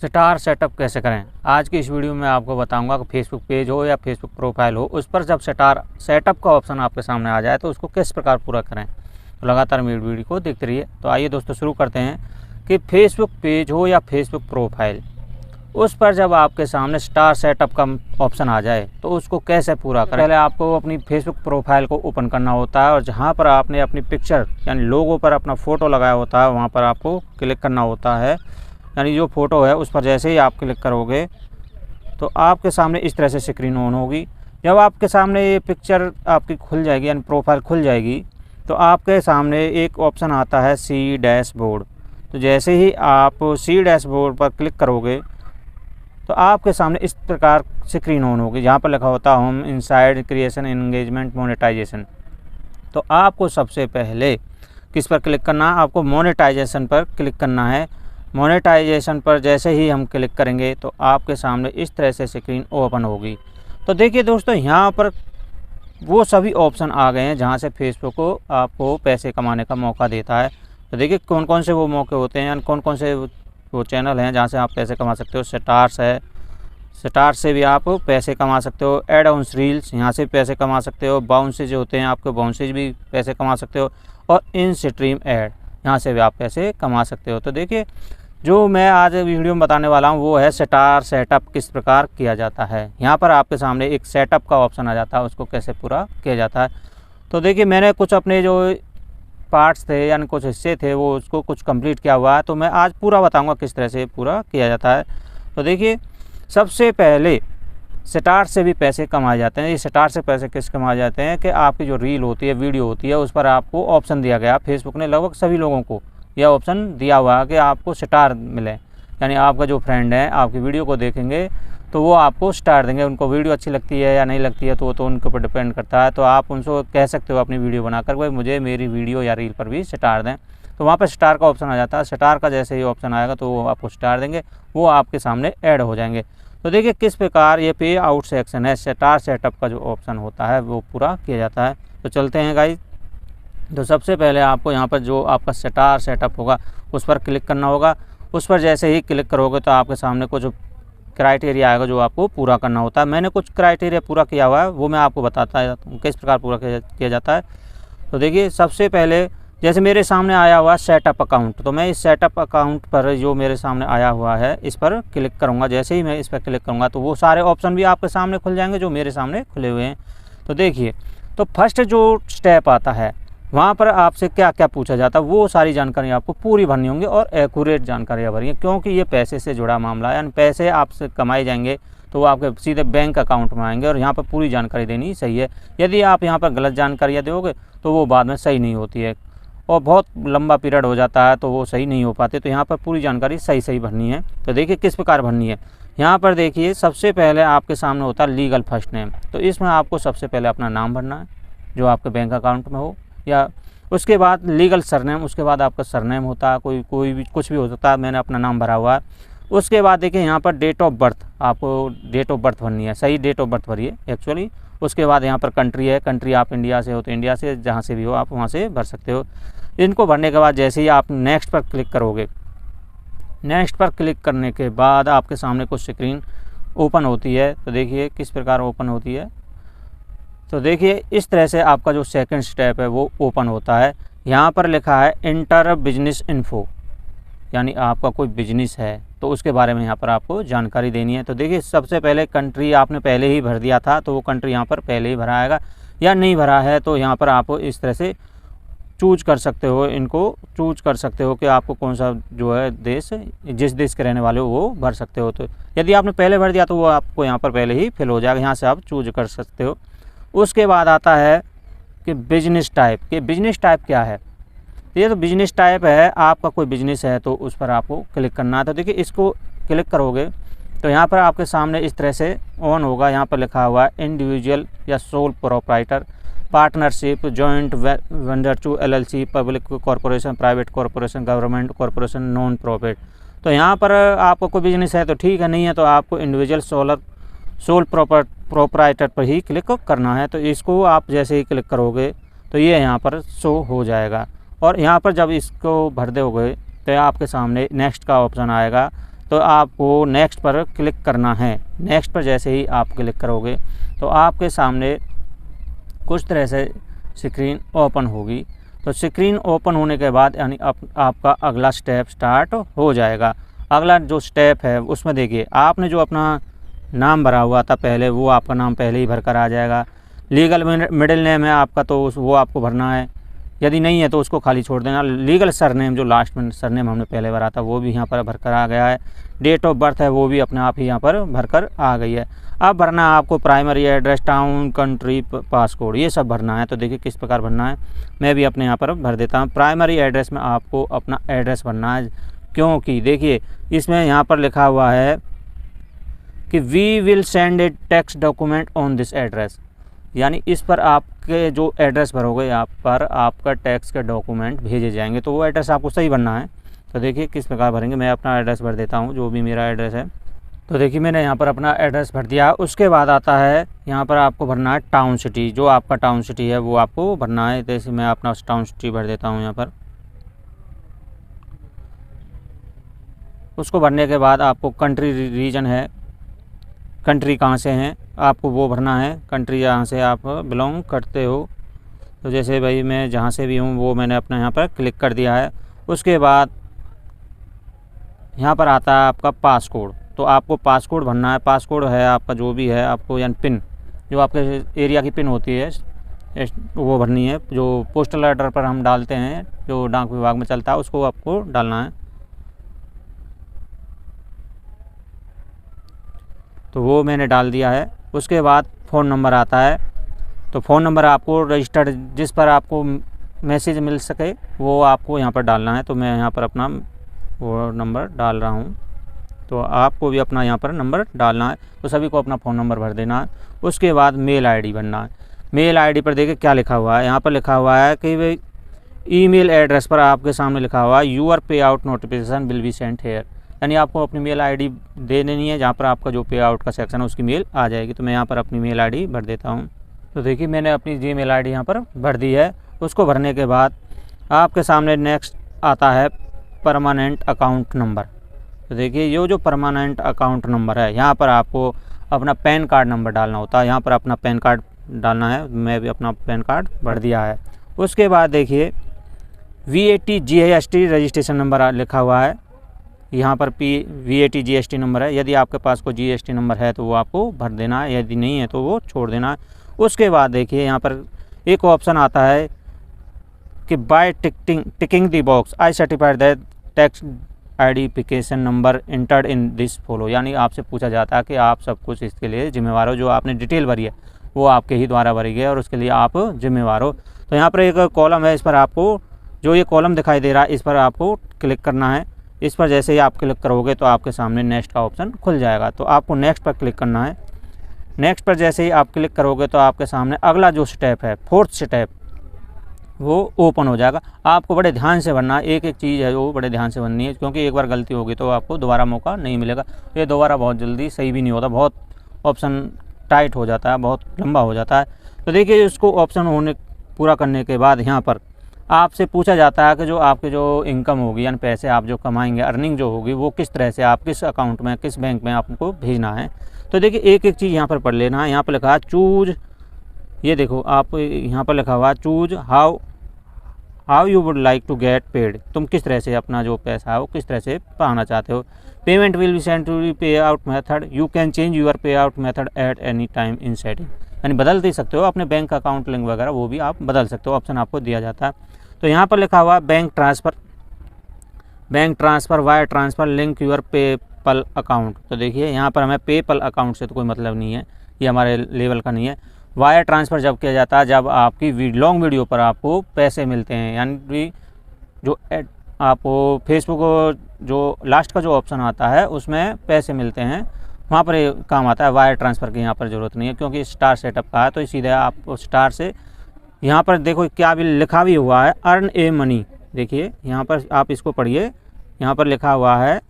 Star setup कैसे करें। आज की इस वीडियो में आपको बताऊंगा कि फेसबुक पेज हो या फेसबुक प्रोफाइल हो, उस पर जब स्टार सेटअप का ऑप्शन आपके सामने आ जाए तो उसको किस प्रकार पूरा करें। तो लगातार मेरी वीडियो को देखते रहिए। तो आइए दोस्तों शुरू करते हैं कि फेसबुक पेज हो या फेसबुक प्रोफाइल, उस पर जब आपके सामने स्टार सेटअप का ऑप्शन आ जाए तो उसको कैसे पूरा करें। पहले आपको अपनी फेसबुक प्रोफाइल को ओपन करना होता है और जहाँ पर आपने अपनी पिक्चर यानी लोगो पर अपना फ़ोटो लगाया होता है वहाँ पर आपको क्लिक करना होता है। यानी जो फ़ोटो है उस पर जैसे ही आप क्लिक करोगे तो आपके सामने इस तरह से स्क्रीन ऑन होगी। जब आपके सामने ये पिक्चर आपकी खुल जाएगी यानी प्रोफाइल खुल जाएगी तो आपके सामने एक ऑप्शन आता है सी डैशबोर्ड। तो जैसे ही आप सी डैशबोर्ड पर क्लिक करोगे तो आपके सामने इस प्रकार स्क्रीन ऑन होगी जहाँ पर लिखा होता है home, inside, creation, engagement, monetisation. तो आपको सबसे पहले किस पर क्लिक करना है, आपको मोनेटाइजेशन पर क्लिक करना है। मोनेटाइजेशन पर जैसे ही हम क्लिक करेंगे तो आपके सामने इस तरह से स्क्रीन ओपन होगी। तो देखिए दोस्तों, यहाँ पर वो सभी ऑप्शन आ गए हैं जहाँ से फेसबुक को आपको पैसे कमाने का मौका देता है। तो देखिए कौन कौन से वो मौके होते हैं, यानी कौन कौन से वो चैनल हैं जहाँ से आप पैसे कमा सकते हो। स्टार्स है, स्टार से भी आप पैसे कमा सकते हो। एड ऑन रील्स, यहाँ से पैसे कमा सकते हो। बाउंसेज होते हैं आपके, बाउंसेज भी पैसे कमा सकते हो। और इन स्ट्रीम ऐड, यहाँ से भी आप पैसे कमा सकते हो। तो देखिए जो मैं आज वीडियो में बताने वाला हूँ वो है स्टार सेटअप किस प्रकार किया जाता है। यहाँ पर आपके सामने एक सेटअप का ऑप्शन आ जाता है, उसको कैसे पूरा किया जाता है। तो देखिए मैंने कुछ अपने जो पार्ट्स थे यानी कुछ हिस्से थे वो उसको कुछ कंप्लीट किया हुआ है, तो मैं आज पूरा बताऊंगा किस तरह से पूरा किया जाता है। तो देखिए सबसे पहले स्टार से भी पैसे कमाए जाते हैं। ये स्टार से पैसे किस कमाए जाते हैं कि आपकी जो रील होती है, वीडियो होती है, उस पर आपको ऑप्शन दिया गया, फेसबुक ने लगभग सभी लोगों को यह ऑप्शन दिया हुआ है कि आपको स्टार मिले। यानी आपका जो फ्रेंड है आपकी वीडियो को देखेंगे तो वो आपको स्टार देंगे। उनको वीडियो अच्छी लगती है या नहीं लगती है तो वो तो उनके ऊपर डिपेंड करता है। तो आप उनसे कह सकते हो अपनी वीडियो बनाकर भाई मुझे मेरी वीडियो या रील पर भी स्टार दें। तो वहाँ पर स्टार का ऑप्शन आ जाता है। स्टार का जैसे ही ऑप्शन आएगा तो वो आपको स्टार देंगे, वो आपके सामने ऐड हो जाएंगे। तो देखिए किस प्रकार ये पे आउट सेक्शन है, स्टार सेटअप का जो ऑप्शन होता है वो पूरा किया जाता है। तो चलते हैं गाइस। तो सबसे पहले आपको यहाँ पर जो आपका स्टार सेटअप होगा उस पर क्लिक करना होगा। उस पर जैसे ही क्लिक करोगे तो आपके सामने कुछ क्राइटेरिया आएगा जो आपको पूरा करना होता है। मैंने कुछ क्राइटेरिया पूरा किया हुआ है, वो मैं आपको बताता हूँ किस प्रकार पूरा किया जाता है। तो देखिए सबसे पहले जैसे मेरे सामने आया हुआ सेटअप अकाउंट, तो मैं इस सेटअप अकाउंट पर जो मेरे सामने आया हुआ है इस पर क्लिक करूँगा। जैसे ही मैं इस पर क्लिक करूँगा तो वो सारे ऑप्शन भी आपके सामने खुल जाएंगे जो मेरे सामने खुले हुए हैं। तो देखिए तो फर्स्ट जो स्टेप आता है वहाँ पर आपसे क्या क्या पूछा जाता है वो सारी जानकारी आपको पूरी भरनी होंगी और एक्यूरेट जानकारियाँ भरी हैं, क्योंकि ये पैसे से जुड़ा मामला है। यानी पैसे आपसे कमाए जाएंगे तो वो आपके सीधे बैंक अकाउंट में आएंगे और यहाँ पर पूरी जानकारी देनी सही है। यदि आप यहाँ पर गलत जानकारियाँ दोगे तो वो बाद में सही नहीं होती है और बहुत लंबा पीरियड हो जाता है तो वो सही नहीं हो पाते। तो यहाँ पर पूरी जानकारी सही सही भरनी है। तो देखिए किस प्रकार भरनी है। यहाँ पर देखिए सबसे पहले आपके सामने होता है लीगल फर्स्ट नेम। तो इसमें आपको सबसे पहले अपना नाम भरना है जो आपके बैंक अकाउंट में हो, या उसके बाद लीगल सरनेम, उसके बाद आपका सरनेम होता है, कोई भी कुछ भी हो सकता है। मैंने अपना नाम भरा हुआ है। उसके बाद देखिए यहाँ पर डेट ऑफ बर्थ, आपको डेट ऑफ बर्थ भरनी है, सही डेट ऑफ बर्थ भरिए एक्चुअली। उसके बाद यहाँ पर कंट्री है, कंट्री आप इंडिया से हो तो इंडिया से, जहाँ से भी हो आप वहाँ से भर सकते हो। इनको भरने के बाद जैसे ही आप नेक्स्ट पर क्लिक करोगे, नेक्स्ट पर क्लिक करने के बाद आपके सामने कुछ स्क्रीन ओपन होती है। तो देखिए किस प्रकार ओपन होती है। तो देखिए इस तरह से आपका जो सेकंड स्टेप है वो ओपन होता है। यहाँ पर लिखा है इंटर बिजनेस इन्फो, यानी आपका कोई बिजनेस है तो उसके बारे में यहाँ पर आपको जानकारी देनी है। तो देखिए सबसे पहले कंट्री आपने पहले ही भर दिया था तो वो कंट्री यहाँ पर पहले ही भरा आएगा, या नहीं भरा है तो यहाँ पर आप इस तरह से चूज कर सकते हो, इनको चूज कर सकते हो कि आपको कौन सा जो है देश, जिस देश के रहने वाले हो वो भर सकते हो। तो यदि आपने पहले भर दिया तो वो आपको यहाँ पर पहले ही फिल हो जाएगा, यहाँ से आप चूज कर सकते हो। उसके बाद आता है कि बिजनेस टाइप, कि बिजनेस टाइप क्या है। ये तो बिजनेस टाइप है, आपका कोई बिजनेस है तो उस पर आपको क्लिक करना है। तो देखिए इसको क्लिक करोगे तो यहाँ पर आपके सामने इस तरह से ऑन होगा। यहाँ पर लिखा हुआ है इंडिविजुअल या sole proprietor, partnership, joint venture to LLC, public corporation, private corporation, government corporation, non profit. तो यहाँ पर आपको कोई बिजनेस है तो ठीक है, नहीं है तो आपको इंडिविजुअल सोल प्रोप्राइटर पर ही क्लिक करना है। तो इसको आप जैसे ही क्लिक करोगे तो ये यहाँ पर शो हो जाएगा। और यहाँ पर जब इसको भर दोगे तो आपके सामने नेक्स्ट का ऑप्शन आएगा तो आपको नेक्स्ट पर क्लिक करना है। नेक्स्ट पर जैसे ही आप क्लिक करोगे तो आपके सामने कुछ तरह से स्क्रीन ओपन होगी। तो स्क्रीन ओपन होने के बाद यानी आपका अगला स्टेप स्टार्ट हो जाएगा। अगला जो स्टेप है उसमें देखिए, आपने जो अपना नाम भरा हुआ था पहले, वो आपका नाम पहले ही भर कर आ जाएगा। लीगल मिडिल नेम है आपका तो वो आपको भरना है, यदि नहीं है तो उसको खाली छोड़ देना। लीगल सरनेम, जो लास्ट में सरनेम हमने पहले भरा था वो भी यहाँ पर भर कर आ गया है। डेट ऑफ बर्थ है वो भी अपने आप ही यहाँ पर भर कर आ गई है। अब भरना है आपको primary address, town, country, passcode, ये सब भरना है। तो देखिए किस प्रकार भरना है, मैं भी अपने यहाँ पर भर देता हूँ। प्राइमरी एड्रेस में आपको अपना एड्रेस भरना है, क्योंकि देखिए इसमें यहाँ पर लिखा हुआ है कि we will send a text document on this address, यानी इस पर आपके जो एड्रेस भरोगे यहाँ पर आपका टैक्स के डॉक्यूमेंट भेजे जाएंगे। तो वो एड्रेस आपको सही भरना है। तो देखिए किस प्रकार भरेंगे, मैं अपना एड्रेस भर देता हूँ जो भी मेरा एड्रेस है। तो देखिए मैंने यहाँ पर अपना एड्रेस भर दिया। उसके बाद आता है यहाँ पर आपको भरना है टाउन सिटी, जो आपका टाउन सिटी है वो आपको भरना है। जैसे मैं अपना टाउन सिटी भर देता हूँ यहाँ पर। उसको भरने के बाद आपको कंट्री रीजन है, कंट्री कहाँ से हैं आपको वो भरना है, कंट्री जहाँ से आप बिलोंग करते हो। तो जैसे भाई मैं जहाँ से भी हूँ वो मैंने अपना यहाँ पर क्लिक कर दिया है। उसके बाद यहाँ पर आता है आपका पासकोड, तो आपको पासकोड भरना है। पासकोड है आपका जो भी है आपको, यानी पिन, जो आपके एरिया की पिन होती है वो भरनी है। जो पोस्टल ऑर्डर पर हम डालते हैं, जो डाक विभाग में चलता है, उसको आपको डालना है। तो वो मैंने डाल दिया है। उसके बाद फ़ोन नंबर आता है, तो फ़ोन नंबर आपको रजिस्टर्ड जिस पर आपको मैसेज मिल सके वो आपको यहाँ पर डालना है। तो मैं यहाँ पर अपना वो नंबर डाल रहा हूँ, तो आपको भी अपना यहाँ पर नंबर डालना है। तो सभी को अपना फ़ोन नंबर भर देना है। उसके बाद मेल आईडी भरना है। मेल आईडी पर देखिए क्या लिखा हुआ है, यहाँ पर लिखा हुआ है कि भाई ईमेल एड्रेस पर आपके सामने लिखा हुआ है your pay out notification will be sent here, यानी आपको अपनी मेल आईडी दे देनी है, जहाँ पर आपका जो पे आउट का सेक्शन है उसकी मेल आ जाएगी। तो मैं यहाँ पर अपनी मेल आईडी भर देता हूँ। तो देखिए मैंने अपनी जीमेल आईडी यहाँ पर भर दी है। उसको भरने के बाद आपके सामने नेक्स्ट आता है परमानेंट अकाउंट नंबर। तो देखिए ये जो परमानेंट अकाउंट नंबर है, यहाँ पर आपको अपना पैन कार्ड नंबर डालना होता है। यहाँ पर अपना पैन कार्ड डालना है, मैं भी अपना पैन कार्ड भर दिया है। उसके बाद देखिए VAT GST रजिस्ट्रेशन नंबर लिखा हुआ है, यहाँ पर VAT GST नंबर है। यदि आपके पास कोई GST नंबर है तो वो आपको भर देना है, यदि नहीं है तो वो छोड़ देना है। उसके बाद देखिए यहाँ पर एक ऑप्शन आता है कि by ticking the box I certified that tax identification number entered in this follow, यानी आपसे पूछा जाता है कि आप सब कुछ इसके लिए जिम्मेवार हो, जो आपने डिटेल भरी है वो आपके ही द्वारा भरी गई है और उसके लिए आप जिम्मेवार हो। तो यहाँ पर एक कॉलम है, इस पर आपको जो ये कॉलम दिखाई दे रहा है इस पर आपको क्लिक करना है। इस पर जैसे ही आप क्लिक करोगे तो आपके सामने नेक्स्ट का ऑप्शन खुल जाएगा। तो आपको नेक्स्ट पर क्लिक करना है। नेक्स्ट पर जैसे ही आप क्लिक करोगे तो आपके सामने अगला जो स्टेप है, फोर्थ स्टेप, वो ओपन हो जाएगा। आपको बड़े ध्यान से भरना है, एक एक चीज़ है वो बड़े ध्यान से भरनी है, क्योंकि एक बार गलती होगी तो आपको दोबारा मौका नहीं मिलेगा। ये दोबारा बहुत जल्दी सही भी नहीं होता, बहुत ऑप्शन टाइट हो जाता है, बहुत लंबा हो जाता है। तो देखिए इसको ऑप्शन होने पूरा करने के बाद यहाँ पर आपसे पूछा जाता है कि जो आपके जो इनकम होगी, यानी पैसे आप जो कमाएंगे, अर्निंग जो होगी, वो किस तरह से आप किस अकाउंट में, किस बैंक में आपको भेजना है। तो देखिए एक एक चीज़ यहाँ पर पढ़ लेना है। यहाँ पर लिखा है चूज, ये देखो आप यहाँ पर लिखा हुआ है choose how you would like to get paid, तुम किस तरह से अपना जो पैसा है वो किस तरह से पाना चाहते हो। Payment will be send to pay out method, you can change your pay out method at any time in setting, यानी बदल दे सकते हो अपने बैंक अकाउंट लिंक वगैरह, वो भी आप बदल सकते हो, ऑप्शन आपको दिया जाता है। तो यहाँ पर लिखा हुआ bank transfer wire transfer link your PayPal account. तो देखिए यहाँ पर हमें पेपल अकाउंट से तो कोई मतलब नहीं है, ये हमारे लेवल का नहीं है। वायर ट्रांसफ़र जब किया जाता है जब आपकी लॉन्ग वीडियो पर आपको पैसे मिलते हैं, यानी जो आपको फेसबुक जो लास्ट का जो ऑप्शन आता है उसमें पैसे मिलते हैं, वहाँ पर ये काम आता है। वायर ट्रांसफ़र की यहाँ पर ज़रूरत नहीं है, क्योंकि स्टार सेटअप का है। तो सीधे आप स्टार से यहाँ पर देखो क्या भी लिखा भी हुआ है, अर्न ए मनी। देखिए यहाँ पर आप इसको पढ़िए, यहाँ पर लिखा हुआ है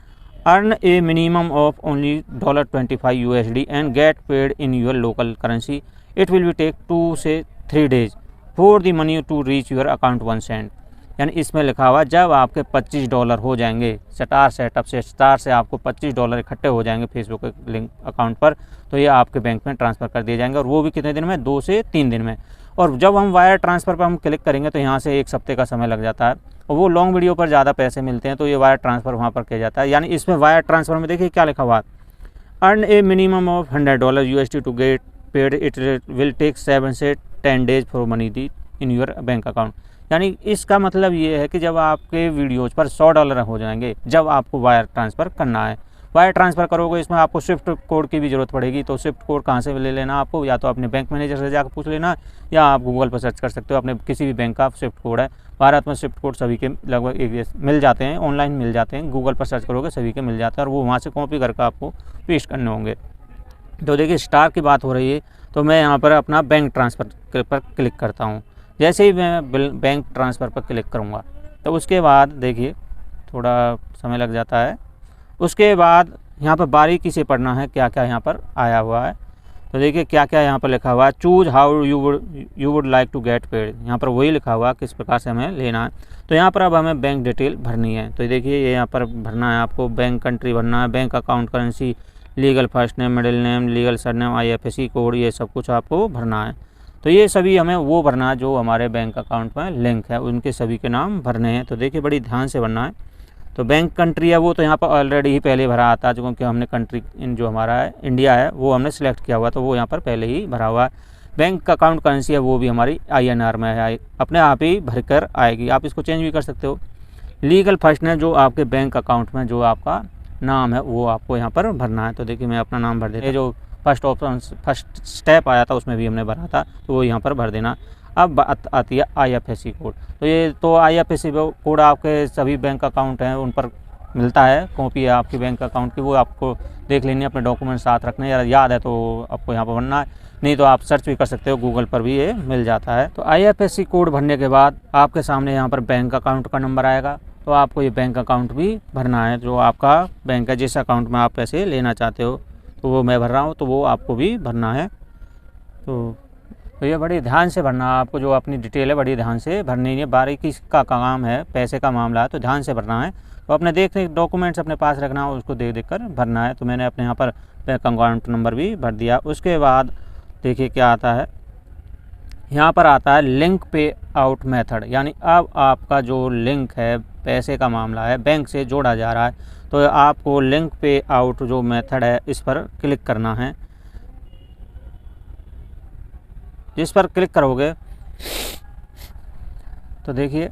earn a minimum of only $25 USD and get paid in your local currency, it will be take 2 से 3 days for the money to reach your account 1 cent। यानी इसमें लिखा हुआ जब आपके $25 हो जाएंगे स्टार सेटअप से, स्टार से आपको $25 इकट्ठे हो जाएंगे फेसबुक के लिंक अकाउंट पर, तो ये आपके बैंक में ट्रांसफ़र कर दिए जाएंगे, और वो भी कितने दिन में, 2 से 3 दिन में। और जब हम वायर ट्रांसफ़र पर हम क्लिक करेंगे तो यहाँ से 1 हफ्ते का समय लग जाता है, और वो लॉन्ग वीडियो पर ज़्यादा पैसे मिलते हैं, तो ये वायर ट्रांसफ़र वहाँ पर किया जाता है। यानी इसमें वायर ट्रांसफ़र में देखिए क्या लिखा हुआ है, earn a minimum of $100 USD to get paid, it will take 7 से 10 days for money the in your bank account. यानी इसका मतलब ये है कि जब आपके वीडियोज़ पर $100 हो जाएंगे, जब आपको वायर ट्रांसफ़र करना है, वायर ट्रांसफ़र करोगे इसमें आपको स्विफ्ट कोड की भी ज़रूरत पड़ेगी। तो स्विफ्ट कोड कहाँ से ले लेना आपको, या तो अपने बैंक मैनेजर से जाकर पूछ लेना, या आप गूगल पर सर्च कर सकते हो, अपने किसी भी बैंक का स्विफ्ट कोड है। भारत में स्विफ्ट कोड सभी के लगभग एक मिल जाते हैं, ऑनलाइन मिल जाते हैं, गूगल पर सर्च करोगे सभी के मिल जाते हैं, और वो वहाँ से कॉपी करके आपको पेस्ट करने होंगे। तो देखिए स्टार की बात हो रही है, तो मैं यहाँ पर अपना बैंक ट्रांसफ़र पर क्लिक करता हूँ। जैसे ही मैं बैंक ट्रांसफ़र पर क्लिक करूँगा तो उसके बाद देखिए थोड़ा समय लग जाता है। उसके बाद यहाँ पर बारीकी से पढ़ना है क्या क्या यहाँ पर आया हुआ है। तो देखिए क्या क्या यहाँ पर लिखा हुआ है, choose how you would like to get paid. यहाँ पर वही लिखा हुआ किस प्रकार से हमें लेना है। तो यहाँ पर अब हमें बैंक डिटेल भरनी है। तो देखिए ये यहाँ पर भरना है आपको, बैंक कंट्री भरना है, bank account currency, legal first name, middle name, legal surname, IFSC code, ये सब कुछ आपको भरना है। तो ये सभी हमें वो भरना है जो हमारे बैंक अकाउंट में लिंक है, उनके सभी के नाम भरने हैं। तो देखिए बड़ी ध्यान से भरना है। तो बैंक कंट्री है वो तो यहाँ पर ऑलरेडी ही पहले भरा आता है, क्योंकि हमने कंट्री जो हमारा है इंडिया है वो हमने सेलेक्ट किया हुआ, तो वो यहाँ पर पहले ही भरा हुआ है। बैंक अकाउंट करेंसी है वो भी हमारी INR में है, अपने आप ही भर कर आएगी, आप इसको चेंज भी कर सकते हो। लीगल फर्स्ट नेम जो आपके बैंक अकाउंट में जो आपका नाम है वो आपको यहाँ पर भरना है। तो देखिए मैं अपना नाम भर देता हूँ, जो फर्स्ट ऑप्शन फर्स्ट स्टेप आया था उसमें भी हमने भरा था, तो वो यहाँ पर भर देना। अब बात आती है IFSC कोड। तो ये तो IFSC कोड आपके सभी बैंक अकाउंट हैं उन पर मिलता है, कॉपी है आपके बैंक अकाउंट की, वो आपको देख लेनी है, अपने डॉक्यूमेंट साथ रखने, याद है तो आपको यहाँ पर भरना है, नहीं तो आप सर्च भी कर सकते हो, गूगल पर भी ये मिल जाता है। तो IFSC कोड भरने के बाद आपके सामने यहाँ पर बैंक अकाउंट का नंबर आएगा, तो आपको ये बैंक अकाउंट भी भरना है जो आपका बैंक है, जिस अकाउंट में आप पैसे लेना चाहते हो। तो वो मैं भर रहा हूँ, तो वो आपको भी भरना है। तो ये बड़ी ध्यान से भरना है आपको, जो अपनी डिटेल है बड़ी ध्यान से भरनी है, बारीकी का काम है, पैसे का मामला है तो ध्यान से भरना है। तो अपने डॉक्यूमेंट्स अपने पास रखना है, उसको देख कर भरना है। तो मैंने अपने यहाँ पर बैंक अकाउंट नंबर भी भर दिया। उसके बाद देखिए क्या आता है, यहाँ पर आता है लिंक पे आउट मेथड, यानी अब आपका जो लिंक है, पैसे का मामला है, बैंक से जोड़ा जा रहा है, तो आपको लिंक पे आउट जो मेथड है इस पर क्लिक करना है। जिस पर क्लिक करोगे तो देखिए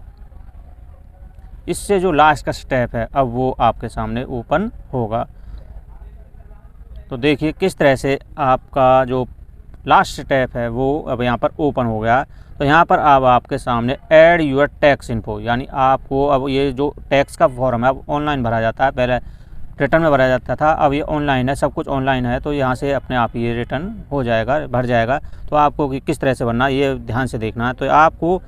इससे जो लास्ट का स्टेप है अब वो आपके सामने ओपन होगा। तो देखिए किस तरह से आपका जो लास्ट स्टेप है वो अब यहाँ पर ओपन हो गया। तो यहाँ पर अब आपके सामने ऐड यूर टैक्स इन्फो, यानी आपको अब ये जो टैक्स का फॉर्म है अब ऑनलाइन भरा जाता है, पहले रिटर्न में भरा जाता था, अब ये ऑनलाइन है, सब कुछ ऑनलाइन है। तो यहाँ से अपने आप ये रिटर्न हो जाएगा, भर जाएगा। तो आपको किस तरह से भरना है ये ध्यान से देखना है। तो आपको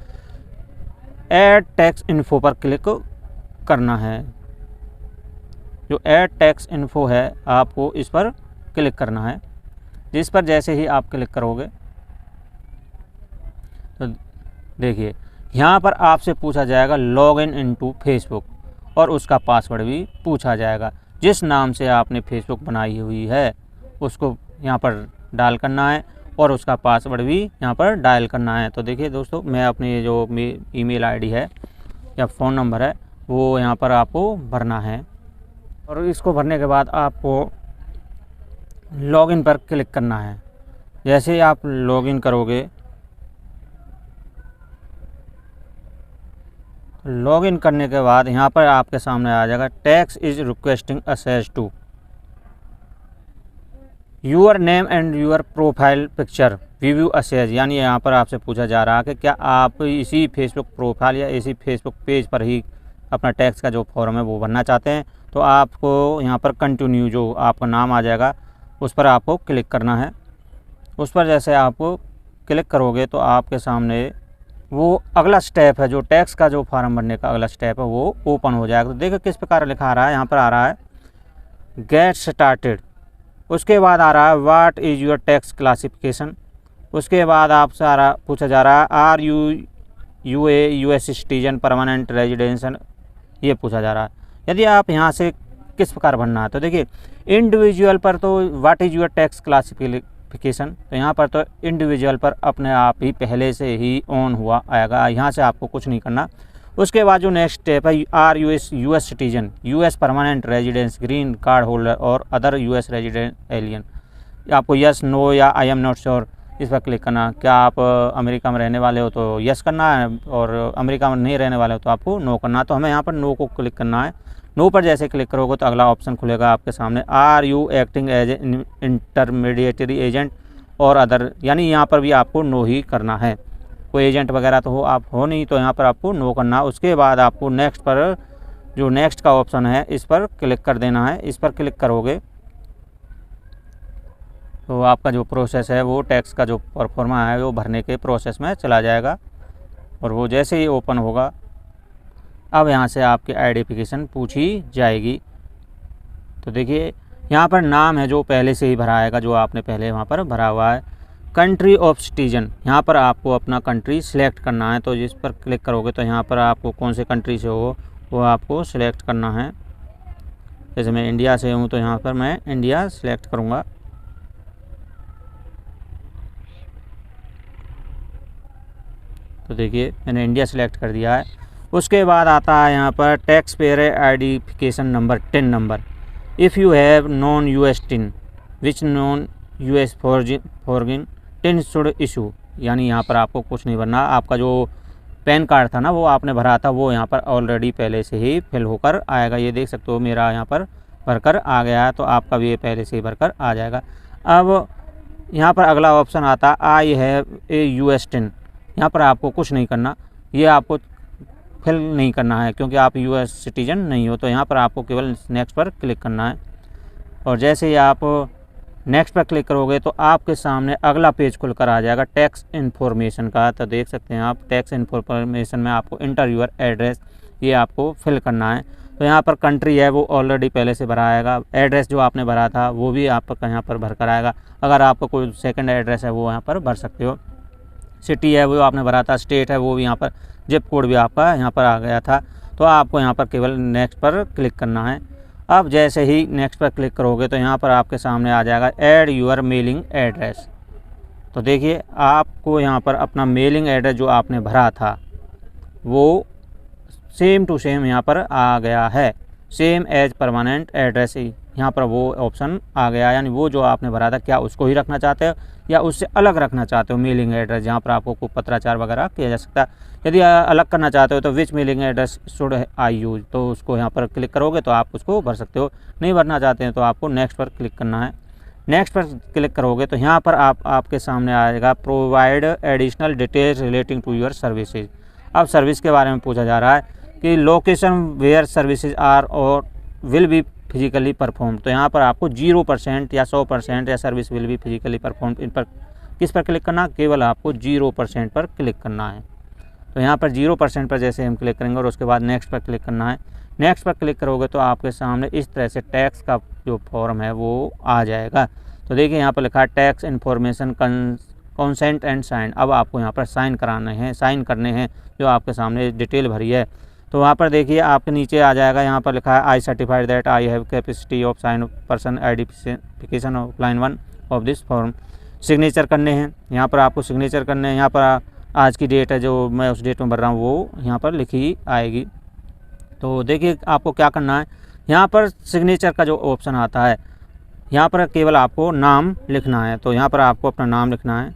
ऐड टैक्स इन्फो पर क्लिक करना है, जो ऐड टैक्स इन्फो है आपको इस पर क्लिक करना है। जिस पर जैसे ही आप क्लिक करोगे तो देखिए यहाँ पर आपसे पूछा जाएगा लॉग इन इनटू फेसबुक, और उसका पासवर्ड भी पूछा जाएगा। जिस नाम से आपने फेसबुक बनाई हुई है उसको यहाँ पर डाल करना है, और उसका पासवर्ड भी यहाँ पर डायल करना है। तो देखिए दोस्तों मैं अपनी जो ईमेल आईडी है या फ़ोन नंबर है वो यहाँ पर आपको भरना है, और इसको भरने के बाद आपको लॉगिन पर क्लिक करना है। जैसे ही आप लॉगिन करोगे, लॉगिन करने के बाद यहाँ पर आपके सामने आ जाएगा tax is requesting access to your name and your profile picture view access, यानी यहाँ पर आपसे पूछा जा रहा है कि क्या आप इसी फेसबुक प्रोफाइल या इसी फेसबुक पेज पर ही अपना टैक्स का जो फॉर्म है वो भरना चाहते हैं। तो आपको यहाँ पर कंटिन्यू जो आपका नाम आ जाएगा उस पर आपको क्लिक करना है। उस पर जैसे आपको क्लिक करोगे तो आपके सामने वो अगला स्टेप है, जो टैक्स का जो फॉर्म भरने का अगला स्टेप है वो ओपन हो जाएगा। तो देखो किस प्रकार लिखा आ रहा है, यहाँ पर आ रहा है गेट स्टार्टेड, उसके बाद आ रहा है what is your tax classification, उसके बाद आपसे पूछा जा रहा है are you UA, US citizen, permanent residence, ये पूछा जा रहा है। यदि आप यहाँ से किस प्रकार भरना है तो देखिए इंडिविजुअल पर तो what is your tax classification, तो यहाँ पर तो इंडिविजुअल पर अपने आप ही पहले से ही ऑन हुआ आएगा, यहाँ से आपको कुछ नहीं करना। उसके बाद जो नेक्स्ट स्टेप है are US citizen, US permanent residence, green card holder और अदर यूएस रेजिडेंट एलियन, आपको यस, नो या आई एम नॉट श्योर इस पर क्लिक करना। क्या आप अमेरिका में रहने वाले हो तो यस करना है, और अमेरिका में नहीं रहने वाले हो तो आपको नो करना है। तो हमें यहाँ पर नो को क्लिक करना है। नो पर जैसे क्लिक करोगे तो अगला ऑप्शन खुलेगा आपके सामने, are you acting as a intermediatory agent और अदर, यानी यहाँ पर भी आपको नो ही करना है। कोई एजेंट वगैरह तो आप हो नहीं, तो यहाँ पर आपको नो करना है। उसके बाद आपको नेक्स्ट पर जो नेक्स्ट का ऑप्शन है इस पर क्लिक कर देना है। इस पर क्लिक करोगे तो आपका जो प्रोसेस है वो टैक्स का जो परफॉर्मा है वो भरने के प्रोसेस में चला जाएगा, और वो जैसे ही ओपन होगा अब यहाँ से आपकी आइडेंटिफिकेशन पूछी जाएगी। तो देखिए यहाँ पर नाम है जो पहले से ही भरा आएगा, जो आपने पहले वहाँ पर भरा हुआ है। कंट्री ऑफ सिटीजन, यहाँ पर आपको अपना कंट्री सिलेक्ट करना है। तो जिस पर क्लिक करोगे तो यहाँ पर आपको कौन से कंट्री से हो वो आपको सिलेक्ट करना है। जैसे मैं इंडिया से हूँ तो यहाँ पर मैं इंडिया सिलेक्ट करूँगा। तो देखिए मैंने इंडिया सेलेक्ट कर दिया है। उसके बाद आता है यहाँ पर tax payer identification number 10 number. If you have non US TIN which non US foreign TIN should issue, यानी यहाँ पर आपको कुछ नहीं भरना। आपका जो पैन कार्ड था ना वो आपने भरा था, वो यहाँ पर ऑलरेडी पहले से ही फिल होकर आएगा। ये देख सकते हो मेरा यहाँ पर भरकर आ गया है, तो आपका भी ये पहले से ही भरकर आ जाएगा। अब यहाँ पर अगला ऑप्शन आता है I have a US tin, यहाँ पर आपको कुछ नहीं करना, ये आपको फिल नहीं करना है क्योंकि आप यूएस सिटीजन नहीं हो। तो यहाँ पर आपको केवल नेक्स्ट पर क्लिक करना है, और जैसे ही आप नेक्स्ट पर क्लिक करोगे तो आपके सामने अगला पेज खुलकर आ जाएगा टैक्स इन्फॉर्मेशन का। तो देख सकते हैं आप टैक्स इन्फॉर्मेशन में आपको इंटर योर एड्रेस, ये आपको फिल करना है। तो यहाँ पर कंट्री है वो ऑलरेडी पहले से भरा आएगा, एड्रेस जो आपने भरा था वो भी आपका यहाँ पर भर कर आएगा। अगर आपका कोई सेकंड एड्रेस है वो यहाँ पर भर सकते हो। सिटी है वो आपने भरा था, स्टेट है वो भी यहाँ पर, जिप कोड भी आपका यहाँ पर आ गया था। तो आपको यहाँ पर केवल नेक्स्ट पर क्लिक करना है। अब जैसे ही नेक्स्ट पर क्लिक करोगे तो यहाँ पर आपके सामने आ जाएगा ऐड यूर मेलिंग एड्रेस। तो देखिए आपको यहाँ पर अपना मेलिंग एड्रेस जो आपने भरा था वो सेम टू सेम यहाँ पर आ गया है, सेम एज परमानेंट एड्रेस ही यहाँ पर वो ऑप्शन आ गया। यानी वो जो आपने भरा था क्या उसको ही रखना चाहते हो या उससे अलग रखना चाहते हो मेलिंग एड्रेस, जहाँ पर आपको कोई पत्राचार वगैरह किया जा सकता है। यदि अलग करना चाहते हो तो which mailing address should I use, तो उसको यहाँ पर क्लिक करोगे तो आप उसको भर सकते हो। नहीं भरना चाहते हैं तो आपको नेक्स्ट पर क्लिक करना है। नेक्स्ट पर क्लिक करोगे तो यहाँ पर आपके सामने आएगा provide additional details relating to your services. अब सर्विस के बारे में पूछा जा रहा है कि लोकेशन वेयर सर्विसेज आर और विल बी फिजिकली परफॉर्म। तो यहाँ पर आपको 0% या 100% या service will be physically perform, इन पर किस पर क्लिक करना, केवल आपको 0% पर क्लिक करना है। तो यहाँ पर 0% पर जैसे हम क्लिक करेंगे और उसके बाद नेक्स्ट पर क्लिक करना है। नेक्स्ट पर क्लिक करोगे तो आपके सामने इस तरह से टैक्स का जो फॉर्म है वो आ जाएगा। तो देखिए यहाँ पर लिखा है tax information consent and sign. अब आपको यहाँ पर साइन कराने हैं, साइन करने हैं जो आपके सामने डिटेल भरी है। तो वहाँ पर देखिए आपके नीचे आ जाएगा, यहाँ पर लिखा है आई certified that I have capacity of sine person identification of line 1 of this form. Signature करने हैं, यहाँ पर आपको सिग्नेचर करने हैं। यहाँ पर आज की डेट है जो मैं उस डेट में भर रहा हूँ वो यहाँ पर लिखी आएगी। तो देखिए आपको क्या करना है, यहाँ पर सिग्नेचर का जो ऑप्शन आता है यहाँ पर केवल आपको नाम लिखना है। तो यहाँ पर आपको अपना नाम लिखना है।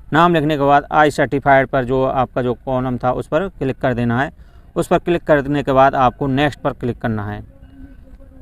नाम लिखने के बाद आई सर्टिफाइड पर जो आपका जो कॉलम था उस पर क्लिक कर देना है। उस पर क्लिक करने के बाद आपको नेक्स्ट पर क्लिक करना है।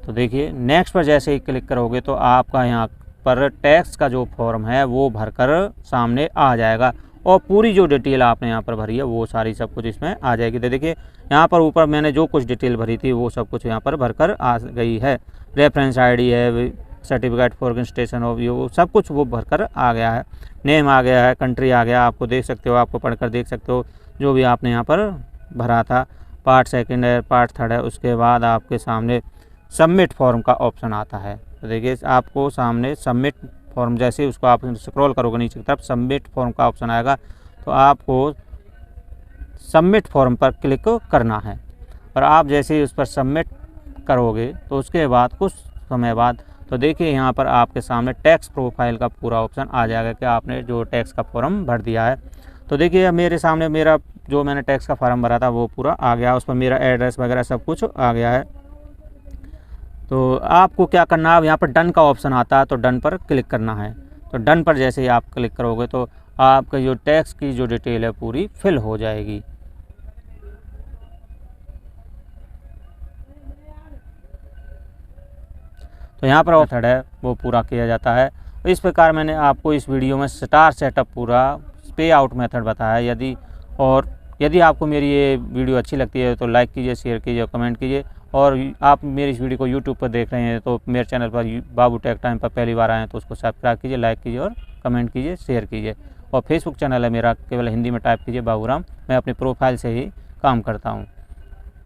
तो देखिए नेक्स्ट पर जैसे ही क्लिक करोगे तो आपका यहाँ पर टैक्स का जो फॉर्म है वो भरकर सामने आ जाएगा, और पूरी जो डिटेल आपने यहाँ पर भरी है वो सारी सब कुछ इसमें आ जाएगी। तो देखिए यहाँ पर ऊपर मैंने जो कुछ डिटेल भरी थी वो सब कुछ यहाँ पर भरकर आ गई है। रेफरेंस आईडी है, certificate for registration of you, सब कुछ वो भरकर आ गया है। नेम आ गया है, कंट्री आ गया, आपको देख सकते हो, आपको पढ़कर देख सकते हो जो भी आपने यहाँ पर भरा था। पार्ट सेकंड है, पार्ट थर्ड है। उसके बाद आपके सामने सबमिट फॉर्म का ऑप्शन आता है। तो देखिए आपको सामने सबमिट फॉर्म, जैसे ही उसको आप स्क्रॉल करोगे नीचे की तरफ सबमिट फॉर्म का ऑप्शन आएगा, तो आपको सबमिट फॉर्म पर क्लिक करना है। और आप जैसे ही उस पर सबमिट करोगे तो उसके बाद कुछ समय बाद तो देखिए यहाँ पर आपके सामने टैक्स प्रोफाइल का पूरा ऑप्शन आ जाएगा कि आपने जो टैक्स का फॉर्म भर दिया है। तो देखिए मेरे सामने मेरा जो मैंने टैक्स का फॉर्म भरा था वो पूरा आ गया, उस पर मेरा एड्रेस वगैरह सब कुछ आ गया है। तो आपको क्या करना है, अब यहाँ पर डन का ऑप्शन आता है तो डन पर क्लिक करना है। तो डन पर जैसे ही आप क्लिक करोगे तो आपका जो टैक्स की जो डिटेल है पूरी फिल हो जाएगी। तो यहाँ पर मेथड है वो पूरा किया जाता है। तो इस प्रकार मैंने आपको इस वीडियो में स्टार सेटअप पूरा पे आउट मेथड बताया। यदि आपको मेरी ये वीडियो अच्छी लगती है तो लाइक कीजिए, शेयर कीजिए और कमेंट कीजिए। और आप मेरी इस वीडियो को यूट्यूब पर देख रहे हैं तो मेरे चैनल पर बाबू टेक टाइम पर पहली बार आए हैं तो उसको सब्सक्राइब कीजिए, लाइक कीजिए और कमेंट कीजिए, शेयर कीजिए। और फेसबुक चैनल है मेरा, केवल हिंदी में टाइप कीजिए बाबूराम। मैं अपनी प्रोफाइल से ही काम करता हूँ।